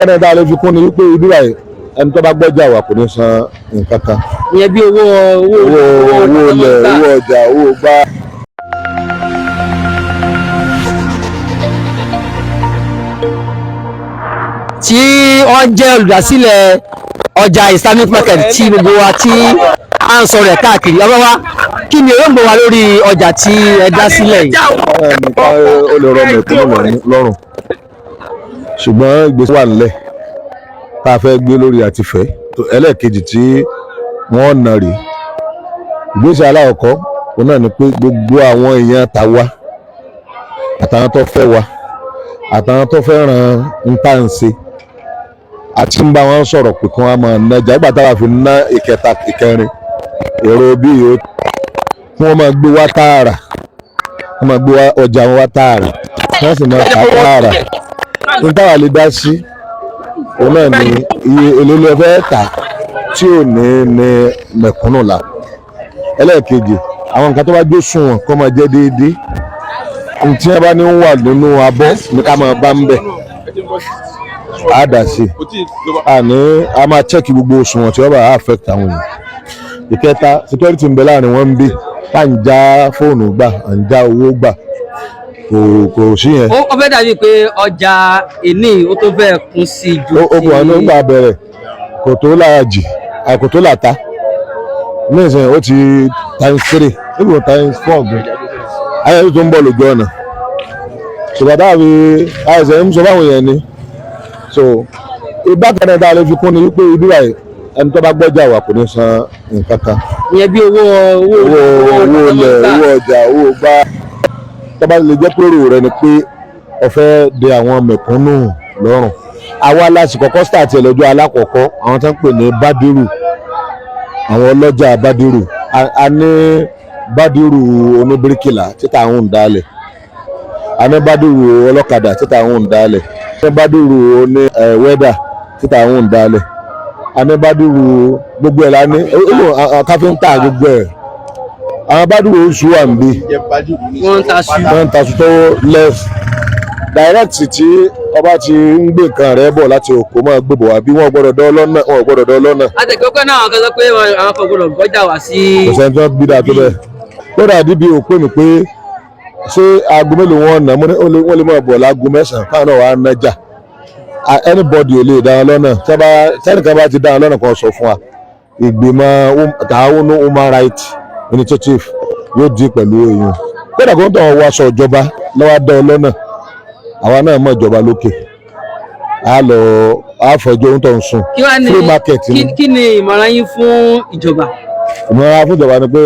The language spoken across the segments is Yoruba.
ẹni tá a lè fi kún ni wípé ibi báyìí ẹni tó bá gbọ́jà wà kò ní san nǹkan kan. ìyẹn bí owó ilẹ̀ owó ọjà owó gbá. tí wọ́n jẹ́ olùdásílẹ̀ ọjà Islamic market tí gbogbo wa tí à ń sọ rẹ̀ káàkiri ọmọ wa kí ni èròǹgbà wa lórí ọjà tí ẹ dá sílẹ̀ yìí. nǹkan ó lè rọ mẹ̀kúnnù lọ́rùn ṣùgbọ́n ìgbésẹ̀ wà nílẹ̀ tá a fẹ́ gbé lórí àtifẹ́ ẹlẹ́ẹ̀kejì tí wọ́n nà rí ìgbésẹ̀ aláwọ̀kọ́ òun náà ni pé gbogbo àwọn èèyàn ta wá àtàwọn tó fẹ́ wa àtàwọn tó fẹ́ ràn ń tà ń ṣe àti ń bá wọn sọ̀rọ̀ pé kí wọ́n máa nájà ìgbà táwa fi ná ìkẹta ìkẹrin èrò bí yóò kí wọ́n máa gbé wá tààrà wọ́n máa gbé ọjà wọn wá tààrà wọ́n sì máa ta tààrà ní táwa lè dá sí òun náà ni iye èlò lè fẹ́ tà tí ò ní mẹ̀kúnnù la ẹlẹ́ẹ̀kejì àwọn nǹkan tó bá jó sunwọ̀n kó máa jẹ́ déédéé tí wọ́n bá ní wà nínú abọ́ ní ká máa bá ń bẹ̀ á dà sí a máa chẹ́kì gbogbo òṣùwọ̀n tí wọ́n bá affect àwọn èèyàn. ìkẹta security ń bẹ láàrin wọn ń bí tá à ń já fóònù gbà à ń já owó gbà kò sí yẹn. ó fẹ́ dàbí pé ọjà èní ó tó fẹ́ kún sí ju ti. okùn àná ń gbà bẹ̀rẹ̀ kò tó láàjì kò tó làtà ní ìsìn ó ti times 3 níbi times 4 gan ayẹyẹ tó ń bọ̀ lójú ọ̀nà ṣùgbọ́n táàbí àìsàn ń sọ báwọn yẹn ni so ìbákan náà tá a lè fi kún ni wípé ibi báyìí ẹni tó bá gbọ́jà wà kò ní san nǹkan kan. ìyẹn bí owó ilẹ̀ owó ọjà owó gbá tó bá lè jẹ́ pé èrò rẹ ni pé ó fẹ́ de àwọn mẹ̀kúnnù lọ́rùn. àwa lásìkò kọ́sítà àti ẹlẹ́jọ́ alákọ̀ọ́kọ́ àwọn tó ń pè ní bádírù àwọn ọlọ́jà bádírù a ní bádírù oníbíríkìlà títà àwọn òǹdálẹ̀ a ní bádírù ọlọ́kadà títà àwọn òǹdálẹ̀ a ní bádírù oní wẹ́dà títà àwọn òǹdálẹ̀ a ní bádírù gbogbo ẹ̀ la ní káfíńtà gbogbo ẹ̀ àwọn bádírù oṣù wà ń bí wọ́n ń taṣu tó less direct tí ọba ti ń gbé nǹkan rẹ̀ bọ̀ láti òkú máa gbé bọ̀ wá bí wọ́n gbọ́dọ̀ dán lọ́nà. àtẹ̀kọ́kọ́ náà àwọn kan sọ pé àwọn kan gbọ́dọ̀ gbọ́jà wá sí. kò sẹ́ni tó bí dáa tó bẹ́ẹ̀ kódà díbi òpè mi pé ṣé aago mélòó wọn nà wọ́n lè máa bọ̀ láago 9 káwọn náà wà á nájà anybody ò lè dá wọn lọ́nà tẹ́nìkan bá ti dá wọn lọ́nà kan sọ fún wa ìgbìmọ̀ Ta'awun Human Rights Initiative yóò di pẹ̀lú èèyàn kódà kó ń tọ̀ wọ́n aṣọ ìjọba lọ́wọ́ dá ọ lọ́nà àwa náà mọ̀ ìjọba lókè àfọ̀jọ́ ń tọ̀ ń sùn free market ni. kí ni ìmọ̀ràn yín fún ìjọba? ìmọ̀ràn fún ìjọba ni pé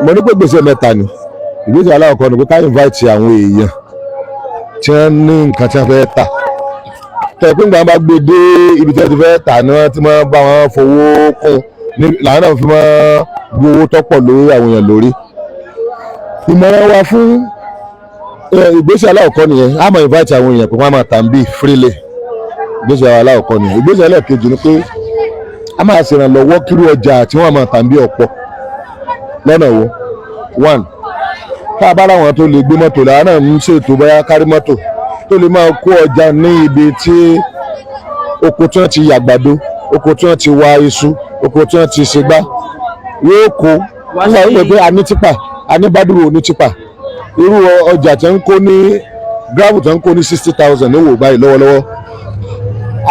mo ní pé gbèsè mẹ́ta ni ìgbésẹ̀ aláwọ̀kọ́ ni pé ká invite àwọn èèyàn tí wọ́n ní nǹkan tí wọ́n fẹ́ tà tẹ̀pín gbà bá gbé dé ibi tí wọ́n ti fẹ́ tà ni wọ́n ti máa bá wọn fowó kún làwọn náà fi máa gbé owó tọ́pọ̀ lórí àwọn èèyàn lórí. ìmọ̀ràn wa fún ìgbésẹ̀ aláwọ̀kọ́ nìyẹn a máa invite àwọn èèyàn pé wọ́n máa tà ń bí freely ìgbésẹ̀ aláwọ̀kọ́ nìyẹn. ìgbésẹ̀ ẹlẹ́ẹ̀kejì ni pé a máa ṣèrànlọ́wọ́ kírú ọjà tí wọ́n máa tà ń bí ọ̀pọ̀ lọ́nà wo 1 tá a bá láwọn tó lè gbé mọ́tò làwọn náà ń ṣètò bóyá kárí mọ́tò tó lè máa kó ọjà ní ibi tí oko tí wọ́n ti yàgbàdo oko tí wọ́n ti wa iṣu oko tí wọ́n ti ṣègbá yóò kó nígbà wípé pé a ní tipa a ní bádùrù ní tipa irú ọjà tí wọ́n ń kó ní gíráàbù tí wọ́n ń kó ní 60,000 ní wò báyìí lọ́wọ́lọ́wọ́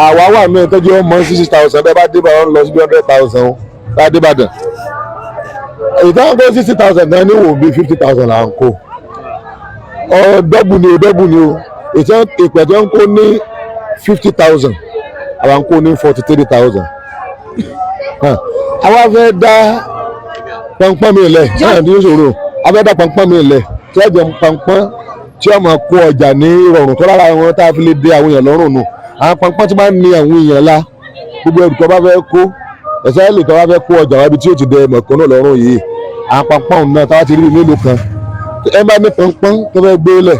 àwa wà ní ìtọ́jú ọmọ 60,000 bẹ́ẹ̀ bá dé bá wọn lọ sí 100,000 bá dé Ìbàdàn ìtàn kó 60,000 náà ní wò bí 50,000 là ń kó dọ́bù ni o ìpẹ̀ tó ń kó ní 50,000 àwọn ń kó ní 43,000 àwa fẹ́ dá pọnpọ́n mi lẹ̀ náà ní ìṣòro a fẹ́ dá pọnpọ́n mi lẹ̀ tí wọ́n jẹ pọnpọ́n tí wọ́n máa kó ọjà ní ìrọ̀rùn tó lára wọn tá a fi lè dé àwọn èèyàn lọ́rùn nù àwọn pọnpọ́n tí máa ń ní àwọn èèyàn la gbogbo ẹrù tó bá fẹ́ kó ẹ̀sẹ̀ lè tọ́ wá fẹ́ kó ọjà wábi tí ó ti dẹ mẹ̀kúnnù lọ́rùn yìí àwọn pọnpọ́n náà táwa ti rí mélòó kan ẹ bá ní pọnpọ́n tó fẹ́ gbé lẹ̀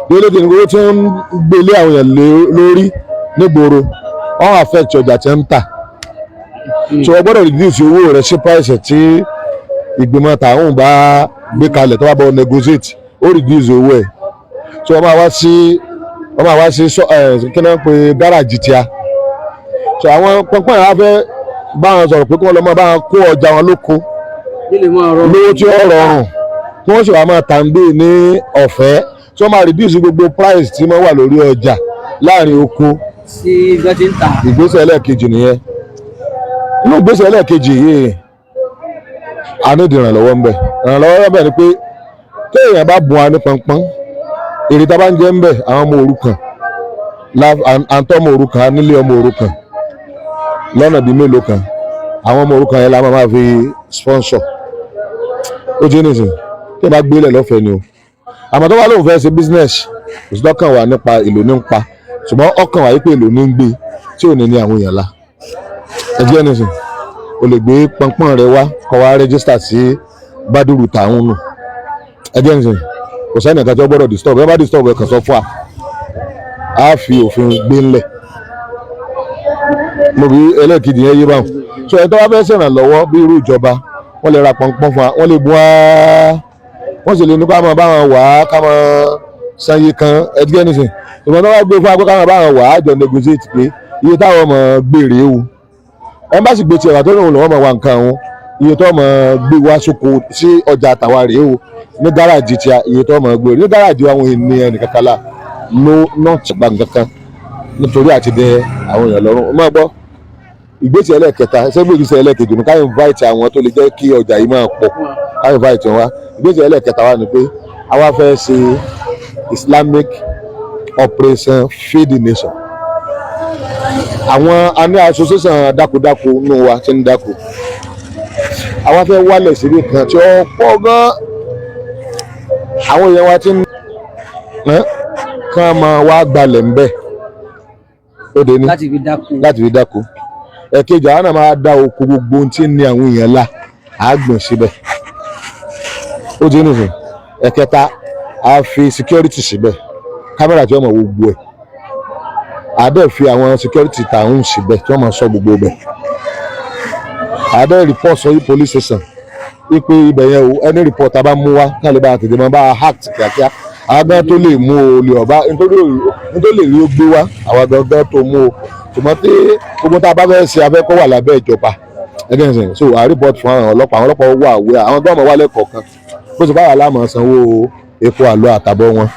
lórí èdè ìgboro tí wọ́n ń gbélé àwọn èèyàn lórí nígboro wọ́n affect ọjà tí wọ́n ń tà so wọ́n gbọ́dọ̀ reduce owó rẹ̀ sí price tí ìgbìmọ̀ Ta'awun bá gbé kalẹ̀ tó bá bọ̀ negotiate ó reduce owó ẹ̀ so wọ́n máa wá sí wọ́n máa wá sí kí náà pé gáràjì tíá so àwọn pọnpọ́n yẹn á fẹ́ bá wọn sọ̀rọ̀ pé kí wọ́n lọ máa bá wọn kó ọjà wọn lóko lówó tí ó rọrùn kí wọ́n sì wá máa tà ń gbé ní ọ̀fẹ́ tí wọ́n máa reduce gbogbo price tí wọ́n wà lórí ọjà láàrin oko sí gbẹ́tí ń tà. ìgbésẹ̀ ẹlẹ́ẹ̀kejì nìyẹn inú ìgbésẹ̀ ẹlẹ́ẹ̀kejì yìí a ní ìdìrànlọ́wọ́ ń bẹ ìrànlọ́wọ́ ń bẹ ni pé téèyàn bá bùn wa ní pọnpọ́n èrè tá a bá ń jẹ ń bẹ àwọn ọmọ òrukàn àǹtọ́ ọmọ òrukàn nílé ọmọ òrukàn lọ́nà bíi mélòó kan àwọn ọmọ òrukàn yẹn la máa fi sponsor ó jẹ́ nìsín tí a bá gbélé lọ́fẹ̀ẹ́ ni o àmọ́ tó wá lóun fẹ́ ṣe business kò sí lọ́kàn wà nípa èlò ní ń pa ṣùgbọ́n ọkàn wà wípé èlò ní ń gbé tí ò ní ní àwọn èèyàn la ẹ jẹ́ nìsín o lè gbé pọnpọ́n rẹ wá kọ́ wá rẹ́gísítà sí Bádùrù Tàwọn nù ẹ jẹ́ nìsín kò sẹ́ni ẹ̀ka tí wọ́n gbọ́dọ̀ disturb ẹ bá disturb ẹ kàn sọ fún wa á fi òfin gbé ńlẹ̀ mo bí ẹlẹ́ẹ̀kejì yẹn yé báwọn so ẹ tó wá fẹ́ ṣèrànlọ́wọ́ bí irú ìjọba wọ́n lè ra pọnpọ́n fún wa wọ́n lè bu wá wọ́n sì lè ní ká máa bá wọn wà á ká máa sanye kan ẹgbẹ́ nìsín ìgbọ́n tó wá gbé fún wa pé ká máa bá wọn wà á jọ negotiate pé iye táwọn ọmọ gbèrè o ẹ bá sì gbé tiẹ̀ wà tó lóun lọ́wọ́ máa wà nǹkan wọn iye tó ọmọ gbé wá sóko sí ọjà àtàwà rèé o ní gáràjì tí iye tó ọmọ gbé ní gáràjì àwọn ènìyàn nìkan kan la ló náà ti gba nǹkan kan nítorí àti dẹ àwọn èèyàn lọ́rùn máa gbọ́ ìgbésẹ̀ ẹlẹ́ẹ̀kẹta ṣẹ́gbẹ́ ìgbésẹ̀ ẹlẹ́ẹ̀kejì ní ká invite àwọn tó lè jẹ́ kí ọjà yìí máa pọ̀ ká invite wọn wá ìgbésẹ̀ ẹlẹ́ẹ̀kẹta wá ni pé àwa fẹ́ ṣe Islamic Operation Feed the Nation àwọn àní association dákúdákú nù wa ti ń dákú àwa fẹ́ wálẹ̀ síbi kan tí ó pọ̀ gan àwọn èèyàn wa ti ń kàn máa wá gbalẹ̀ ń bẹ̀ ó dé ní láti fi dákú ẹ̀kejì àwọn náà máa dá oko gbogbo ohun tí ń ní àwọn èèyàn la àágbọ̀n síbẹ̀ ó dé nìyẹn ẹ̀kẹta a fi security síbẹ̀ kámẹ́rà tí wọ́n mọ̀ gbogbo ẹ̀ àdẹ́ fi àwọn security tààrùn síbẹ̀ tí wọ́n máa sọ gbogbo bẹ̀ àdẹ́ report sọ yí police station wípé ibẹ̀ yẹn o any report a bá mú wá ká lè bá a tètè máa bá a hack kíákíá àwọn gan tó lè mú o lè ọba nítorí lè rí ó gbé wá àwọn gan tó mú o ṣùgbọ́n tí gbogbo tá a bá fẹ́ ṣe afẹ́ kó wà lábẹ́ ìjọba ẹgbẹ́ ìsìn so a report fún àwọn ọlọ́pàá wà wíwá àwọn gbọ́mọ̀ wà lẹ́kọ̀ọ̀kan bó ṣe báwa láàmú sanwó epo àlọ́ àtàbọ̀ wọn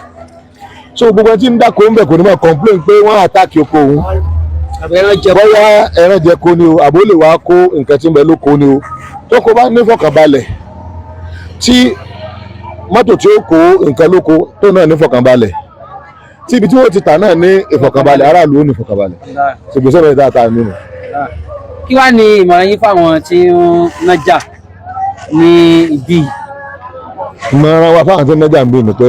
so gbogbo tí ń dáko ń bẹ̀ kò ní máa complain pé wọ́n àtàkì oko òun bóyá ẹran jẹ kó ni o àbó lè wá kó nǹkan tí ń bẹ lóko ni o tó kó bá ní fọkànbalẹ̀ tí mọ́tò tí ó kó nǹkan lóko tó náà ní fọkànbalẹ̀ tí ibi tí wọ́n ti tà náà ní ìfọkànbalẹ̀ aráàlú ó ní ìfọkànbalẹ̀ ṣùgbọ́n sọ́dọ̀ dáadáa nínú. kí wàá ní ìmọ̀ràn yín fáwọn tí ń nájà ní ibi? ìmọ̀ràn wa fáwọn tí ń nájà ń bí ni pé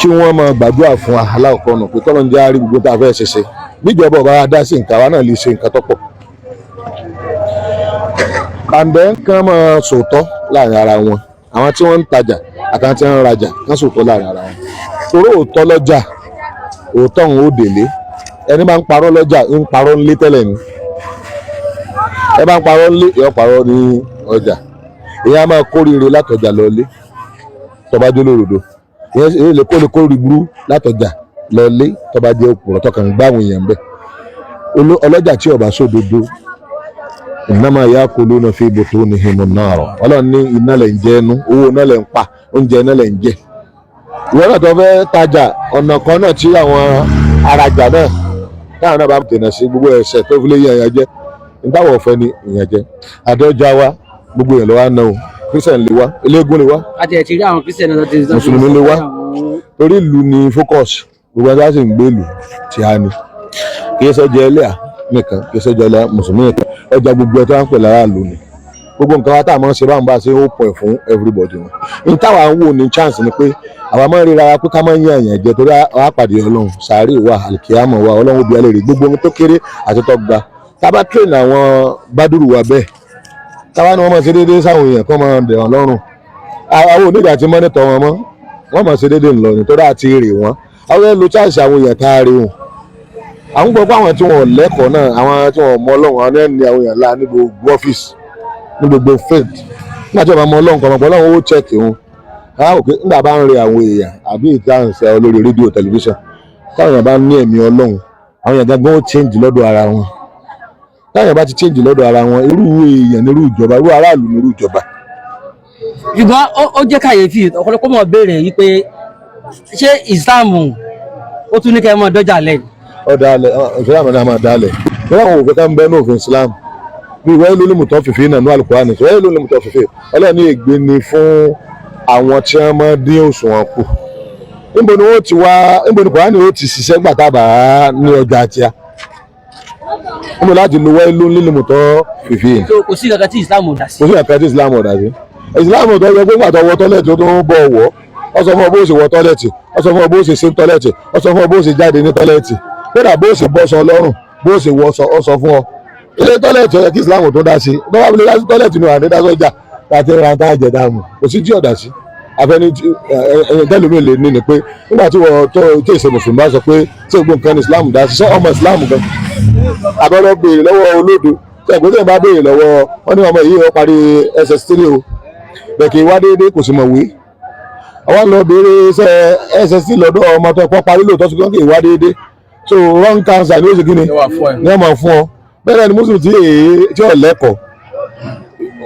kí wọ́n máa gbàdúrà fún aláwọ̀kọ́ nù pé kọ́lọ́n jẹ́ àárí gbogbo tá a fẹ́ ṣe bíjọba ọba dá sí nǹkan wa náà lè ṣe nǹkan tó pọ̀. pàǹdẹ́ kan máa sòótọ́ láàrin ara wọn àwọn tí wọ́n ń tajà àtàwọn tí wọ́n ń rajà kan sòótọ́ láàrin ara wọn. torí òótọ́ lọ́jà òótọ́ òun ó délé ẹni bá ń parọ́ lọ́jà ń parọ́ ńlé tẹ́lẹ̀ ni ẹ bá ń parọ́ ńlé ẹ parọ́ ní ọjà èèyàn máa kórìíre látọjà lọlé tọba jólóròdó èyí lè kó rí burú látọjà lọlé tọba jẹ òpùrọ́ tọkàn gbá àwọn èèyàn bẹ ọlọ́jà tí ọba sódodo innama yakuluna fi butunihim an-nar Ọlọ́run ní iná lẹ̀ ń jẹ ẹnu owó iná lẹ̀ ń pa oúnjẹ iná lẹ̀ ń jẹ ìwọ náà tó fẹ́ tajà ọ̀nà kan náà tí àwọn arajà náà táwọn náà bá tẹ̀nà sí gbogbo ẹ̀ṣẹ̀ tó fi lé yẹn jẹ nígbàwọ̀ ọ̀fẹ́ ni ìyẹn jẹ àdéhùjá wa gbogbo yẹn ló wá náà o Christian lè wá eléégún lè wá àti ẹ̀ ti rí àwọn Christian náà ti mùsùlùmí lè wá torí ìlú ni focus gbogbo ẹgbẹ́ sì ń gbé ìlú tí a ní kì í ṣẹ́jọ ẹlẹ́à nìkan kì í ṣẹ́jọ ẹlẹ́à mùsùlùmí nìkan ọjà gbogbo ẹ̀ tó wá ń pè lára ìlú ni gbogbo nǹkan wa tá a máa ń ṣe báwọn bá ṣe ó pọ̀ fún everybody wọn ní táwa ń wò ní chance ni pé àwa máa ń ríra wa pé ká máa ń yàn yàn jẹ torí àwa pàdé Ọlọ́run sàárè wa àlìkíyàmọ̀ wa Ọlọ́run bí alẹ́ rè gbogbo ohun tó kéré àti tó ga tá a bá train àwọn Bádùrù wa bẹ́ẹ̀ táwa ni wọ́n máa ṣe déédéé sáwọn èèyàn kọ́ máa dẹ̀ wọ́n lọ́rùn àwọn onígbà tí mọ́nítọ̀ wọn mọ́ wọ́n máa ṣe déédéé ńlọ nítorí àti rè wọ́n àwọn ẹlò chance àwọn èèyàn tá a rí wọn àwọn gbọ́ pé àwọn tí wọ́n lẹ́kọ̀ọ́ náà àwọn tí wọ́n mọ Ọlọ́run àwọn ẹni àwọn èèyàn láà ní gbogbo ọ́fíìsì ní gbogbo faith nígbà tí wọ́n bá mọ Ọlọ́run kan mọ̀ Ọlọ́run ó check wọn òkè nígbà bá ń rí àwọn èèyàn àbí ìtànsẹ̀ olórí rédíò tẹlifíṣàn táwọn èèyàn bá ní ẹ̀mí Ọlọ́run àwọn èèyàn gangan ó change lọ́dọ̀ ara wọn táwọn èèyàn bá ti change lọ́dọ̀ ara wọn irú èèyàn nírú ìjọba irú aráàlú nírú ìjọba. ṣùgbọ́n ó jẹ́ kàyéfì ọ̀pọ̀lọpọ̀ mọ̀ béèrè yìí pé ṣé ìsìláàmù ó tún ní kẹ́ ẹ mọ̀ dọ́jà lẹ́yìn. ọ̀dàlẹ̀ ìsìláàmù náà máa dálẹ̀ wọ́n àwọn òfin kan bẹ́ẹ̀ ní òfin ìsìláàmù bí wọ́n ló ní mùtọ́ fìfì náà ní Al-Qur'ani wọ́n ló ní mùtọ́ fìfì Ọlọ́run ègbé ni fún àwọn tí wọ́n máa dín òṣùwọ̀n kù níbo ni wọ́n ti wá níbo ni Kùránì ó ti ṣiṣẹ́ gbà tábà ní ọjà àti a níbo láti lo wọ́n ló ní mùtọ́ fìfì. kò sí kankan tí ìsìláàmù dà sí. kò sí kankan tí ìsìláàmù dà sí ìsìláàmù tó yẹ pé gbàtọ wọ tọ́lẹ̀tì tó ń bọ̀ wọ́ ọ sọ fún ọ bó ṣe wọ tọ́lẹ̀tì ọ sọ fún ọ bó ṣe ṣe tọ́lẹ̀tì ọ sọ fún ọ bó ṣe jáde ní tọ́lẹ̀tì kódà bó ṣe bọ́ sọ lọ́rùn bó ṣe wọ ọ sọ fún ọ ilé tọ́lẹ̀tì ọ̀yẹ́ kí ìsìláàmù tó dá sí lọ́wọ́ abilé dá sí tọ́lẹ̀tì ní àdé dásọ́jà láti ra tá àjẹ dààmú kò sí tí ọ̀dà sí àfẹni tẹlifí lè ní ni pé nígbà tí wọ́n tó tí èsè mùsùlùmí bá sọ pé tí gbogbo nǹkan ní ìsìláàmù dá sí sọ ọmọ ìsìláàmù gan àbọ̀lọ́ béèrè lọ́wọ́ olódo tí ẹ̀gbọ́n bá béèrè lọ́wọ́ wọn ní ọmọ yìí ó parí SS3 o bẹ̀kì wá déédéé kò sí mọ̀ wé àwọn lọ béèrè SS lọ́dọ̀ ọmọ tó pọ́ parí lóòótọ́ sí kí wá déédéé so wrong cancer ní oṣù kínní ní ọmọ fún ọ bẹ́ẹ̀ ni mùsùlùmí tí ò lẹ́kọ̀ọ́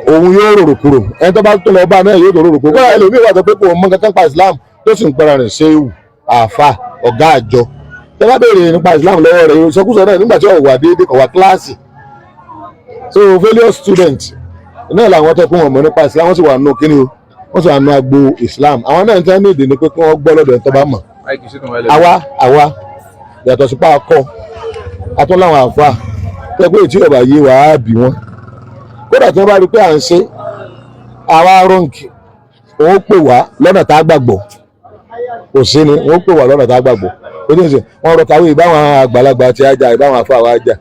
òun yóò rorò kúrò ẹni tó bá tó lọ bá náà yóò tó rorò kúrò kódà ẹlòmíì wà tó pé kò mọ kankan pa Islam tó sì ń pẹ́ra rẹ̀ ṣéwù àáfà ọ̀gá àjọ tẹ bá béèrè nípa Islam lọ́wọ́ rẹ̀ ìṣọkúsọ náà nígbà tí ò wà déédéé kò wá kíláàsì so failure student náà làwọn tó kún wọn mọ̀ nípa Islam wọ́n sì wà nù kíni o wọ́n sì wà nù agbo Islam àwọn náà ń tẹ́ ní èdè ni pé kí wọ́n gbọ́ lọ́dọ̀ ẹ̀ tó bá mọ̀ àwa yàtọ̀ sí pàákọ́ atún láwọn àfa tẹ́ pé tí ọba yé wàá bì wọ́n kódà tí wọ́n bá rí pé à ń ṣe àwa rọ́ǹkì wọ́n pè wá lọ́nà tá a gbàgbọ́ kò sí ni wọ́n pè wá lọ́nà tá a gbàgbọ́ ó ní sè wọ́n rọ kàwé ìbáwọn àgbàlagbà ti ajá ìbáwọn àfa àwa ajá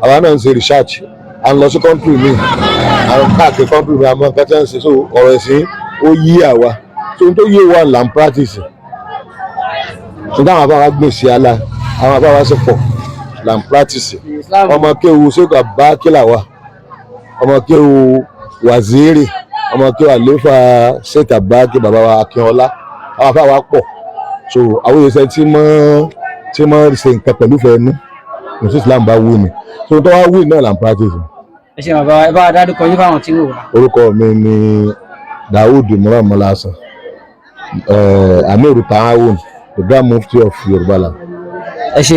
àwa náà ń ṣe research à ń lọ sí kọ́ńtì mi àwọn káàkiri kọ́ńtì mi àmọ́ nǹkan tí wọ́n ń ṣe so ọ̀rọ̀ ẹ̀sìn ó yí àwa so n tó yé wa là ń practice nígbà àwọn afáwa gbèsè ala àwọn afáwa sì pọ̀ là ń practice ọmọ kéwu sókà bá kílà wa ọmọ kéwu waziri ọmọ kéwu àléfà sèkà bá kí bàbá wa Akínọlá àwọn afáwa pọ̀ so àwọn èèyàn tí mọ́ ṣe nǹkan pẹ̀lú fẹ́ẹ́nu kò sí Islam bá wù mí so tó wá wù náà là ń practice. ẹ ṣe bàbá ẹ bá a dárúkọ yín fáwọn tí ń wò. orúkọ mi ni Daoud Murammalasan Amiru Ta'awun the Grand Mufti of Yorùbá land. ẹ ṣe.